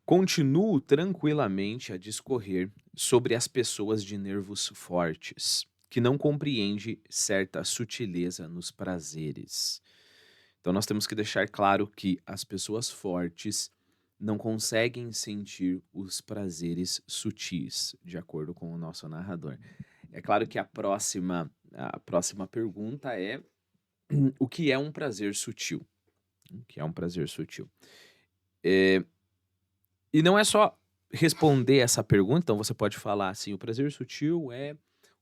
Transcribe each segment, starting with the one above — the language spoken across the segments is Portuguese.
Continuo tranquilamente a discorrer sobre as pessoas de nervos fortes, que não compreende certa sutileza nos prazeres. Então nós temos que deixar claro que as pessoas fortes não conseguem sentir os prazeres sutis, de acordo com o nosso narrador. É claro que a próxima pergunta é o que é um prazer sutil? O que é um prazer sutil? Eh, E não é só responder essa pergunta, então você pode falar assim: "O prazer sutil é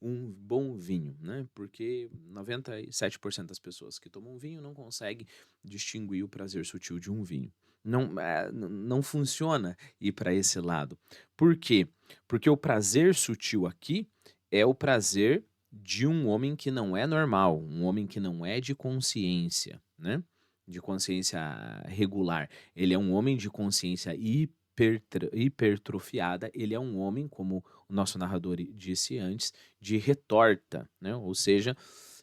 um bom vinho", né, porque 97% das pessoas que tomam vinho não conseguem distinguir o prazer sutil de um vinho. Não funciona ir para esse lado. Por quê? Porque o prazer sutil aqui é o prazer de um homem que não é normal, um homem que não é de consciência, né, de consciência regular. Ele é um homem de consciência hipertrofiada, ele é um homem, como o nosso narrador disse antes, de retorta, né? Ou seja,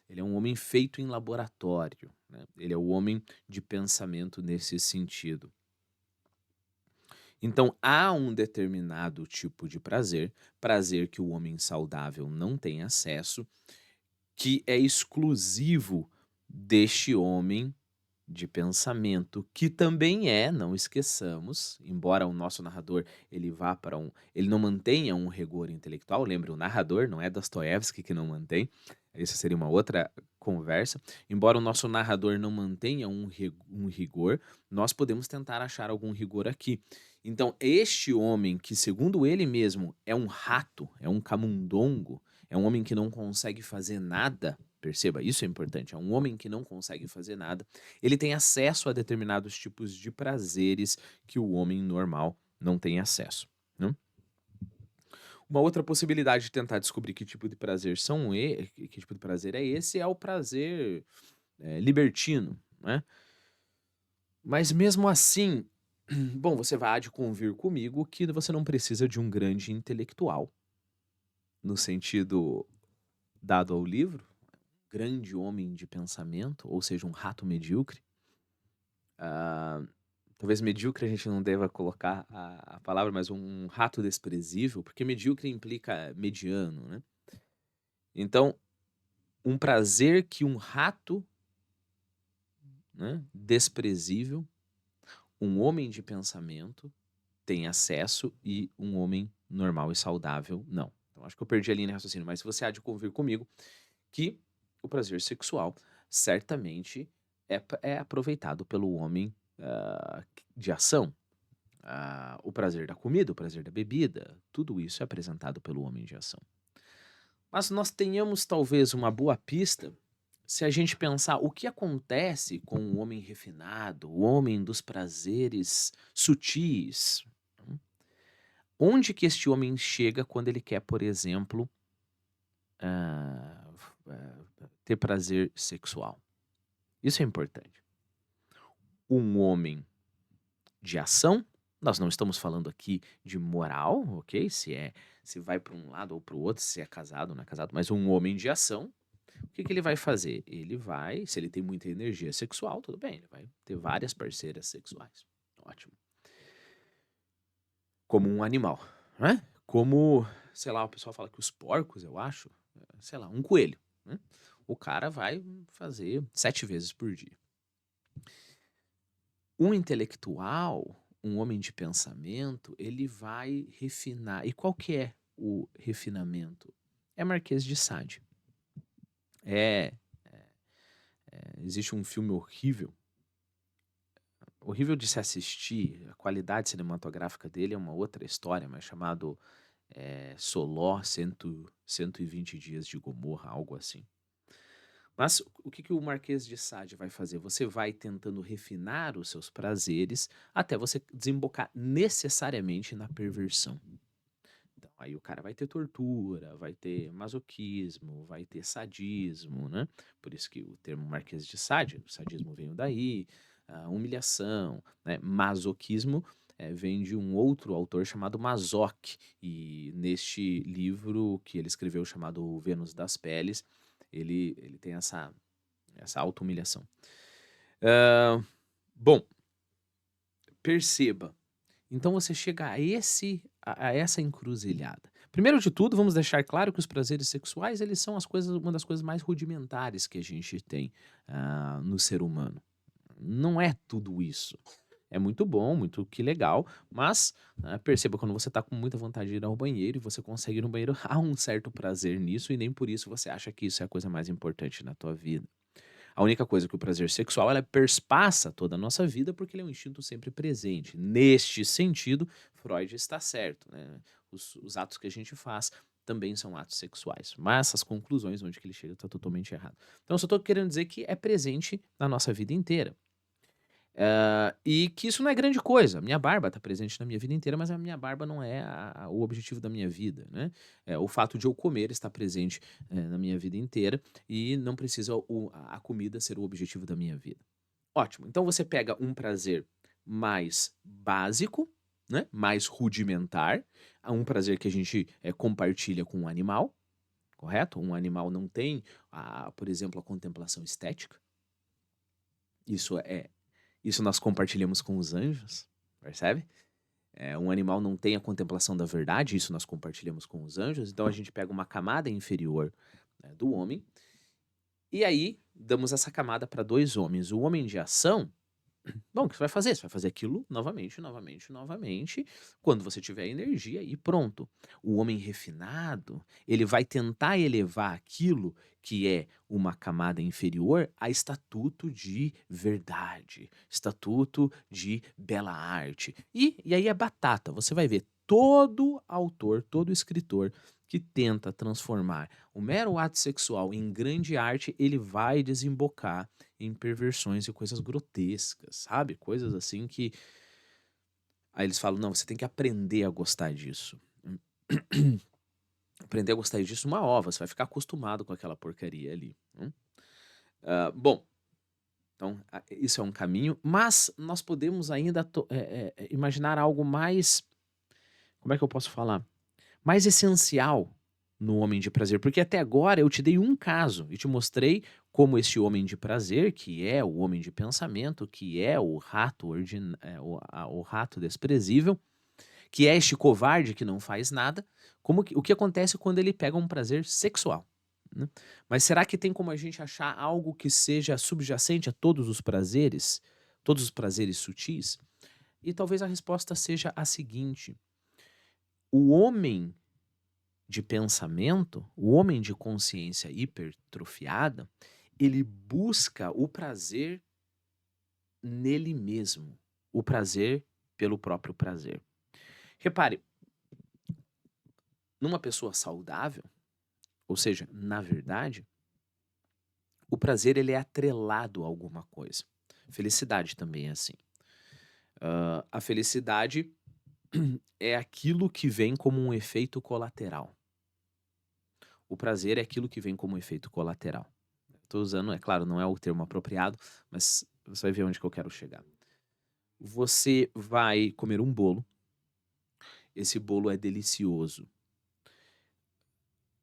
ele é um homem feito em laboratório, né? Ele é o homem de pensamento nesse sentido. Então há um determinado tipo de prazer, prazer que o homem saudável não tem acesso, que é exclusivo deste homem de pensamento, que também é, não esqueçamos, embora o nosso narrador ele não mantenha um rigor intelectual, lembre, o narrador não é Dostoiévski que não mantém, isso seria uma outra conversa. Embora o nosso narrador não mantenha um rigor, nós podemos tentar achar algum rigor aqui. Então, este homem que, segundo ele mesmo, é um rato, é um camundongo, é um homem que não consegue fazer nada, perceba, isso é importante, é um homem que não consegue fazer nada, ele tem acesso a determinados tipos de prazeres que o homem normal não tem acesso, né. Uma outra possibilidade de tentar descobrir que tipo de prazer é esse, é o prazer, libertino, né. Mas mesmo assim, bom, você vai há de convir comigo que você não precisa de um grande intelectual, no sentido dado ao livro, grande homem de pensamento, ou seja, um rato medíocre. Ah, talvez medíocre a gente não deva colocar a palavra, mas um rato desprezível, porque medíocre implica mediano, né. Então, um prazer que um rato, né, desprezível, um homem de pensamento tem acesso e um homem normal e saudável não. Então acho que eu perdi a linha de raciocínio, mas você há de convir comigo que o prazer sexual certamente é aproveitado pelo homem, de ação. O prazer da comida, o prazer da bebida, tudo isso é apresentado pelo homem de ação. Mas nós tenhamos talvez uma boa pista se a gente pensar o que acontece com o homem refinado, o homem dos prazeres sutis. Hum, Onde que este homem chega quando ele quer, por exemplo, ter prazer sexual? Isso é importante. Um homem de ação, nós não estamos falando aqui de moral, ok? Se vai para um lado ou para o outro, se é casado ou não é casado, mas um homem de ação, o que que ele vai fazer? Ele vai, se ele tem muita energia sexual, tudo bem, ele vai ter várias parceiras sexuais. Ótimo. Como um animal, né? Como, sei lá, o pessoal fala que os porcos, eu acho, sei lá, um coelho, né? O cara vai fazer 7 vezes por dia. Um intelectual, um homem de pensamento, ele vai refinar. E qual que é o refinamento? É Marquês de Sade. É, existe um filme horrível, horrível de se assistir, a qualidade cinematográfica dele é uma outra história, mas chamado Soló, 120 dias de Gomorra, algo assim. Mas o que que o Marquês de Sade vai fazer? Você vai tentando refinar os seus prazeres até você desembocar necessariamente na perversão. Então, aí o cara vai ter tortura, vai ter masoquismo, vai ter sadismo, né? Por isso que o termo Marquês de Sade, o sadismo veio daí, a humilhação, né? Masoquismo vem de um outro autor chamado Mazoc, e neste livro que ele escreveu chamado Vênus das Peles, ele tem essa auto-humilhação. Bom, perceba Então você chega a essa encruzilhada. Primeiro de tudo, vamos deixar claro que os prazeres sexuais, eles são uma das coisas mais rudimentares que a gente tem, no ser humano. Não é tudo isso. É muito bom, muito que legal, mas, perceba quando você está com muita vontade de ir ao banheiro e você consegue ir no banheiro, há um certo prazer nisso e nem por isso você acha que isso é a coisa mais importante na tua vida. A única coisa que o prazer sexual, ela perspassa toda a nossa vida, porque ele é um instinto sempre presente. Neste sentido, Freud está certo, né? Os atos que a gente faz também são atos sexuais, mas essas conclusões onde que ele chega está totalmente errado. Então, eu só estou querendo dizer que é presente na nossa vida inteira. E que isso não é grande coisa. Minha barba está presente na minha vida inteira, mas a minha barba não é o objetivo da minha vida, né? O fato de eu comer está presente, na minha vida inteira e não precisa a comida ser o objetivo da minha vida. Ótimo. Então você pega um prazer mais básico, né? Mais rudimentar, um prazer que a gente compartilha com um animal, correto? Um animal não tem, por exemplo, a contemplação estética. Isso é isso nós compartilhamos com os anjos, percebe? Um animal não tem a contemplação da verdade, isso nós compartilhamos com os anjos, então a gente pega uma camada inferior, do homem, e aí damos essa camada para 2 homens. O homem de ação, bom, o que você vai fazer? Você vai fazer aquilo novamente, novamente, novamente, quando você tiver energia e pronto. O homem refinado, ele vai tentar elevar aquilo que é uma camada inferior a estatuto de verdade, estatuto de bela arte. E aí é batata, você vai ver todo autor, todo escritor que tenta transformar o mero ato sexual em grande arte, ele vai desembocar em perversões e coisas grotescas, sabe? Coisas assim que. Aí eles falam: não, você tem que aprender a gostar disso. Aprender a gostar disso uma ova, você vai ficar acostumado com aquela porcaria ali. Bom, então isso é um caminho, mas nós podemos ainda imaginar algo mais. Como é que eu posso falar? Mais essencial no homem de prazer, porque até agora eu te dei um caso e te mostrei como esse homem de prazer, que é o homem de pensamento, que é o rato o rato desprezível, que é este covarde que não faz nada, o que acontece quando ele pega um prazer sexual, né? Mas será que tem como a gente achar algo que seja subjacente a todos os prazeres sutis? E talvez a resposta seja a seguinte: o homem de pensamento, o homem de consciência hipertrofiada, ele busca o prazer nele mesmo, o prazer pelo próprio prazer. Repare, numa pessoa saudável, ou seja, na verdade, o prazer ele é atrelado a alguma coisa. Felicidade também é assim. A felicidade é aquilo que vem como um efeito colateral. O prazer é aquilo que vem como um efeito colateral. Estou usando, é claro, não é o termo apropriado, mas você vai ver onde que eu quero chegar. Você vai comer um bolo, esse bolo é delicioso.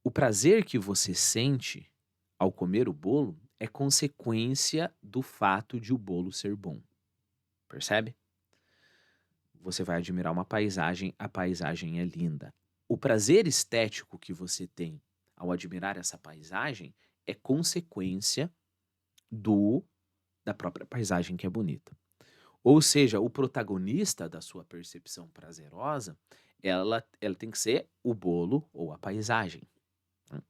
O prazer que você sente ao comer o bolo é consequência do fato de o bolo ser bom, percebe? Você vai admirar uma paisagem, a paisagem é linda. O prazer estético que você tem ao admirar essa paisagem é consequência do da própria paisagem que é bonita. Ou seja, o protagonista da sua percepção prazerosa, ela tem que ser o bolo ou a paisagem, né.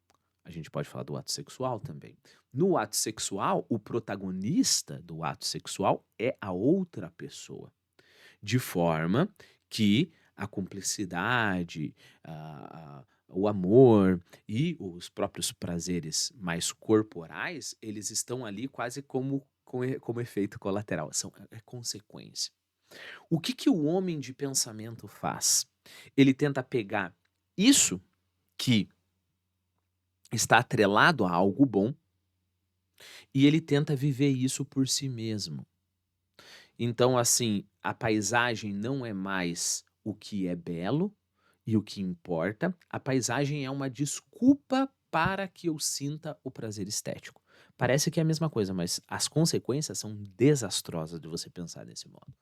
A gente pode falar do ato sexual também. No ato sexual, o protagonista do ato sexual é a outra pessoa, de forma que a cumplicidade, o amor e os próprios prazeres mais corporais, eles estão ali quase como efeito colateral, é consequência. O que que o homem de pensamento faz? Ele tenta pegar isso que está atrelado a algo bom e ele tenta viver isso por si mesmo. Então, assim, a paisagem não é mais o que é belo e o que importa, a paisagem é uma desculpa para que eu sinta o prazer estético. Parece que é a mesma coisa, mas as consequências são desastrosas de você pensar desse modo.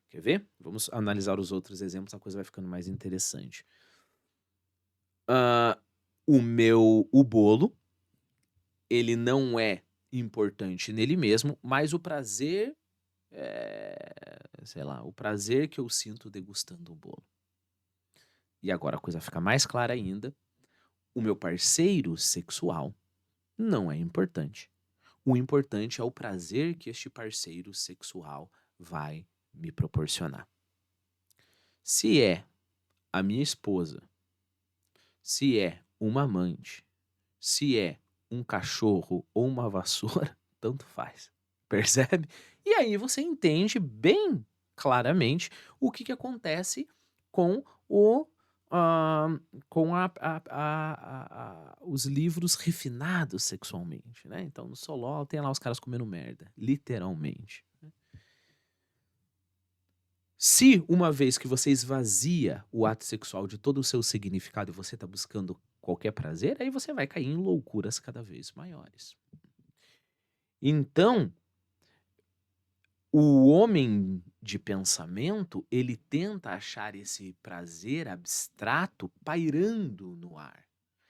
Quer ver? Vamos analisar os outros exemplos, a coisa vai ficando mais interessante. Ah, o bolo, ele não é importante nele mesmo, mas o prazer, sei lá, o prazer que eu sinto degustando o bolo. E agora a coisa fica mais clara ainda, o meu parceiro sexual não é importante. O importante é o prazer que este parceiro sexual vai me proporcionar. Se é a minha esposa, se é uma amante, se é um cachorro ou uma vassoura, tanto faz. Percebe? E aí você entende bem claramente o que acontece com o com os livros refinados sexualmente, né? Então no Solol tem lá os caras comendo merda, literalmente. Se uma vez que você esvazia o ato sexual de todo o seu significado e você está buscando qualquer prazer, aí você vai cair em loucuras cada vez maiores. Então, o homem de pensamento, ele tenta achar esse prazer abstrato pairando no ar.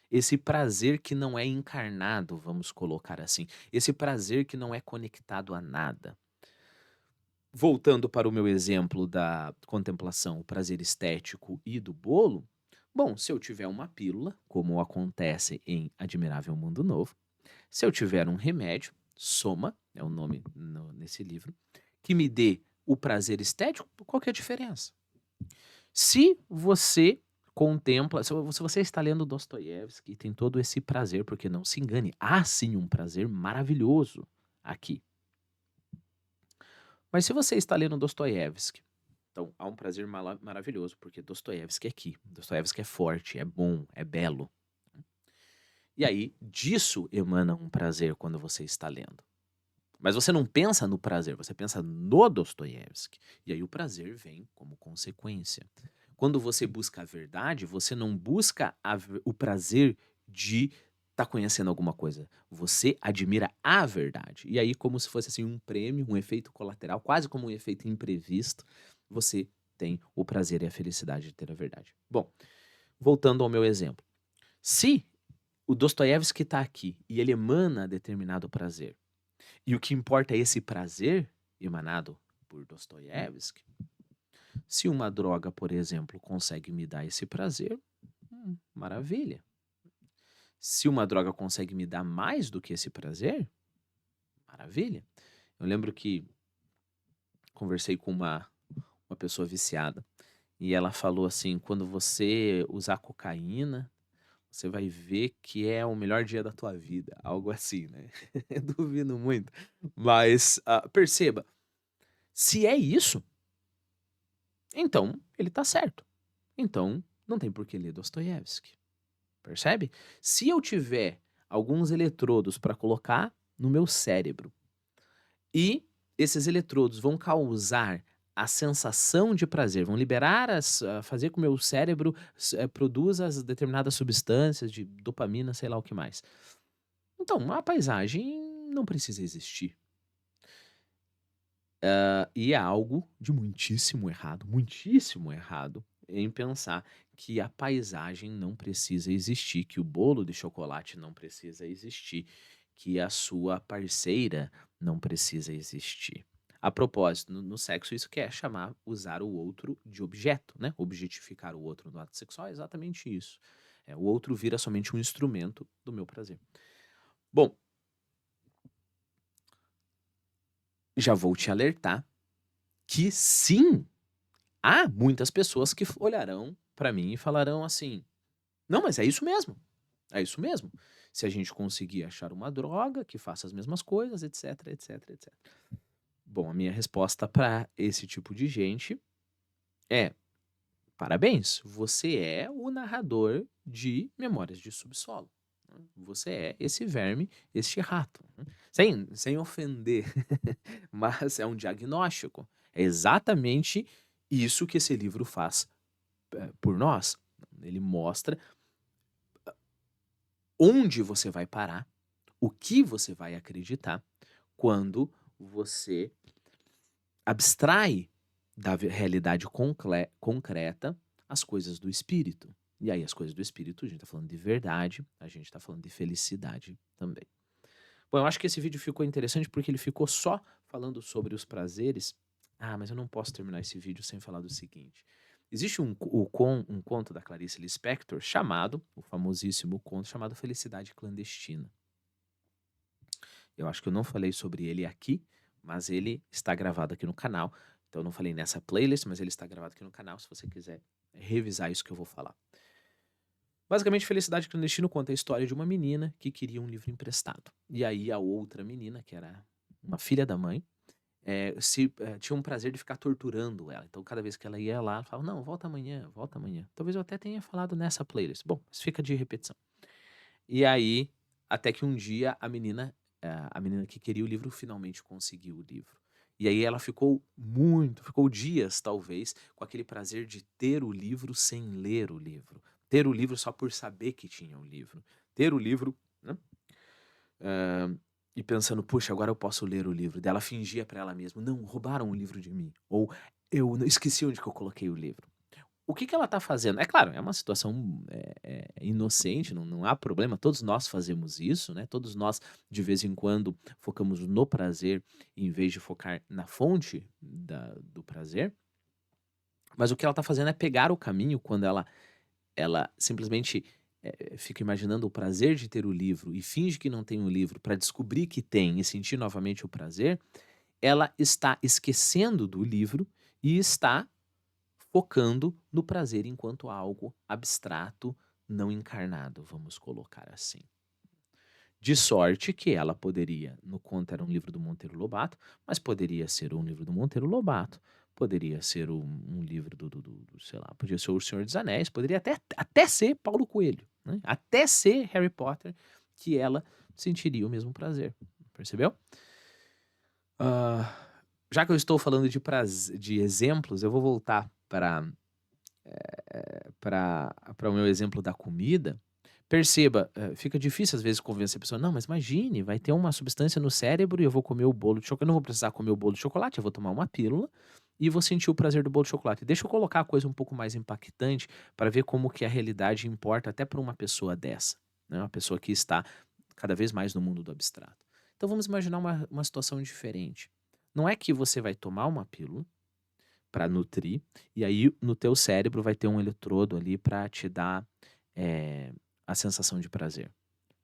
Esse prazer que não é encarnado, vamos colocar assim. Esse prazer que não é conectado a nada. Voltando para o meu exemplo da contemplação, o prazer estético e do bolo, bom, se eu tiver uma pílula, como acontece em Admirável Mundo Novo, se eu tiver um remédio, Soma, é o nome nesse livro, que me dê o prazer estético, qual que é a diferença? Se você contempla, se você está lendo Dostoiévski, tem todo esse prazer, porque não se engane, há sim um prazer maravilhoso aqui. Mas se você está lendo Dostoiévski, então há um prazer maravilhoso, porque Dostoiévski é aqui. Dostoiévski é forte, é bom, é belo. E aí, disso emana um prazer quando você está lendo. Mas você não pensa no prazer, você pensa no Dostoiévski. E aí o prazer vem como consequência. Quando você busca a verdade, você não busca o prazer de estar conhecendo alguma coisa. Você admira a verdade. E aí, como se fosse assim um prêmio, um efeito colateral, quase como um efeito imprevisto, você tem o prazer e a felicidade de ter a verdade. Bom, voltando ao meu exemplo. Se o Dostoiévski está aqui e ele emana determinado prazer, e o que importa é esse prazer emanado por Dostoiévski. Se uma droga, por exemplo, consegue me dar esse prazer, maravilha. Se uma droga consegue me dar mais do que esse prazer, maravilha. Eu lembro que conversei com uma pessoa viciada e ela falou assim: quando você usar cocaína, você vai ver que é o melhor dia da tua vida. Algo assim, né? Duvido muito. Mas perceba, se é isso, então ele tá certo. Então não tem por que ler Dostoiévski. Percebe? Se eu tiver alguns eletrodos para colocar no meu cérebro e esses eletrodos vão causar a sensação de prazer, vão liberar fazer com que o meu cérebro produza as determinadas substâncias de dopamina, sei lá o que mais. Então, a paisagem não precisa existir. E é algo de muitíssimo errado em pensar que a paisagem não precisa existir, que o bolo de chocolate não precisa existir, que a sua parceira não precisa existir. A propósito, no sexo isso quer chamar usar o outro de objeto, né? Objetificar o outro no ato sexual é exatamente isso. O outro vira somente um instrumento do meu prazer. Bom, já vou te alertar que sim, há muitas pessoas que olharão para mim e falarão assim: "Não, mas é isso mesmo, é isso mesmo. Se a gente conseguir achar uma droga que faça as mesmas coisas, etc, etc, etc". Bom, a minha resposta para esse tipo de gente é: parabéns, você é o narrador de Memórias de Subsolo. Você é esse verme, este rato. Sem ofender, mas é um diagnóstico. É exatamente isso que esse livro faz por nós. Ele mostra onde você vai parar, o que você vai acreditar quando você abstrai da realidade concreta às coisas do espírito. E aí as coisas do espírito, a gente está falando de verdade, a gente está falando de felicidade também. Bom, eu acho que esse vídeo ficou interessante porque ele ficou só falando sobre os prazeres. Ah, mas eu não posso terminar esse vídeo sem falar do seguinte. Existe um conto da Clarice Lispector chamado, o famosíssimo conto chamado Felicidade Clandestina. Eu acho que eu não falei sobre ele aqui, mas ele está gravado aqui no canal. Então eu não falei nessa playlist, mas ele está gravado aqui no canal, se você quiser revisar isso que eu vou falar. Basicamente, Felicidade Clandestina conta a história de uma menina que queria um livro emprestado. E aí a outra menina, que era uma filha da mãe, tinha um prazer de ficar torturando ela. Então, cada vez que ela ia lá, ela falava, não, volta amanhã, volta amanhã. Talvez eu até tenha falado nessa playlist. Bom, mas fica de repetição. E aí, até que um dia a menina que queria o livro finalmente conseguiu o livro. E aí ela ficou dias talvez, com aquele prazer de ter o livro sem ler o livro. Ter o livro só por saber que tinha o livro. Ter o livro, né? E pensando, puxa, agora eu posso ler o livro. Daí ela fingia pra ela mesma, não, roubaram o livro de mim. Ou eu esqueci onde que eu coloquei o livro. O que que ela tá fazendo? É claro, é uma situação inocente, não há problema, todos nós fazemos isso, né? Todos nós, de vez em quando, focamos no prazer em vez de focar na fonte do prazer. Mas o que ela tá fazendo é pegar o caminho quando ela simplesmente fica imaginando o prazer de ter o livro e finge que não tem o livro para descobrir que tem e sentir novamente o prazer, ela está esquecendo do livro e está focando no prazer enquanto algo abstrato, não encarnado, vamos colocar assim. De sorte que ela poderia, no conto era um livro do Monteiro Lobato, mas poderia ser um livro do Monteiro Lobato, poderia ser um livro sei lá, podia ser o Senhor dos Anéis, poderia até ser Paulo Coelho, né? Até ser Harry Potter, que ela sentiria o mesmo prazer, percebeu? Já que eu estou falando de exemplos, eu vou voltar para o meu exemplo da comida. Perceba, fica difícil às vezes convencer a pessoa, não, mas imagine, vai ter uma substância no cérebro e eu vou comer o bolo de chocolate, eu não vou precisar comer o bolo de chocolate, eu vou tomar uma pílula e vou sentir o prazer do bolo de chocolate. Deixa eu colocar a coisa um pouco mais impactante para ver como que a realidade importa até para uma pessoa dessa, né? Uma pessoa que está cada vez mais no mundo do abstrato. Então vamos imaginar uma situação diferente. Não é que você vai tomar uma pílula para nutrir, e aí no teu cérebro vai ter um eletrodo ali para te dar a sensação de prazer.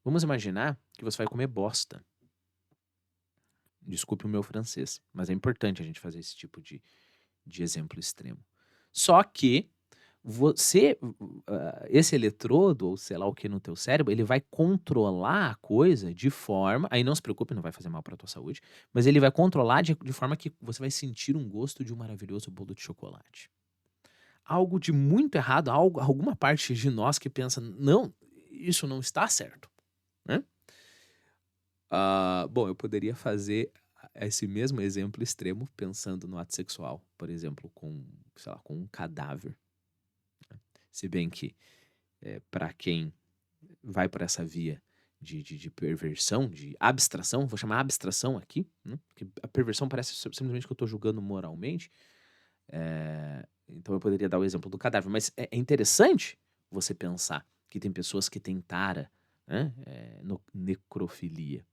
Vamos imaginar que você vai comer bosta. Desculpe o meu francês, mas é importante a gente fazer esse tipo de exemplo extremo. Só que esse eletrodo, ou sei lá o que no teu cérebro, ele vai controlar a coisa de forma, aí não se preocupe, não vai fazer mal para tua saúde, mas ele vai controlar de forma que você vai sentir um gosto de um maravilhoso bolo de chocolate. Algo de muito errado, alguma parte de nós que pensa, não, isso não está certo, né? Bom, eu poderia fazer esse mesmo exemplo extremo pensando no ato sexual, por exemplo, sei lá, com um cadáver. Se bem que, para quem vai por essa via de perversão, de abstração, vou chamar abstração aqui, né? Porque a perversão parece simplesmente que eu estou julgando moralmente. Então eu poderia dar o exemplo do cadáver, mas é interessante você pensar que tem pessoas que têm tara, né, necrofilia,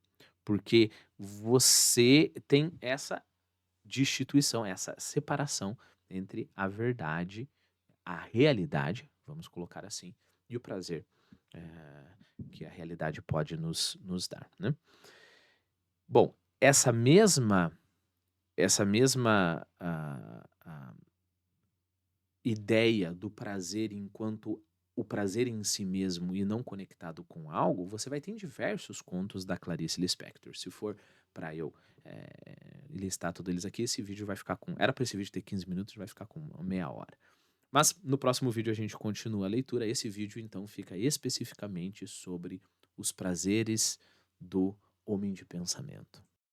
porque você tem essa destituição, essa separação entre a verdade, a realidade, vamos colocar assim, e o prazer que a realidade pode nos dar, né? Bom, essa mesma ideia do prazer enquanto o prazer em si mesmo e não conectado com algo, você vai ter em diversos contos da Clarice Lispector. Se for para eu listar todos eles aqui, esse vídeo vai ficar com... Era para esse vídeo ter 15 minutos, vai ficar com meia hora. Mas no próximo vídeo a gente continua a leitura. Esse vídeo, então, fica especificamente sobre os prazeres do homem de pensamento.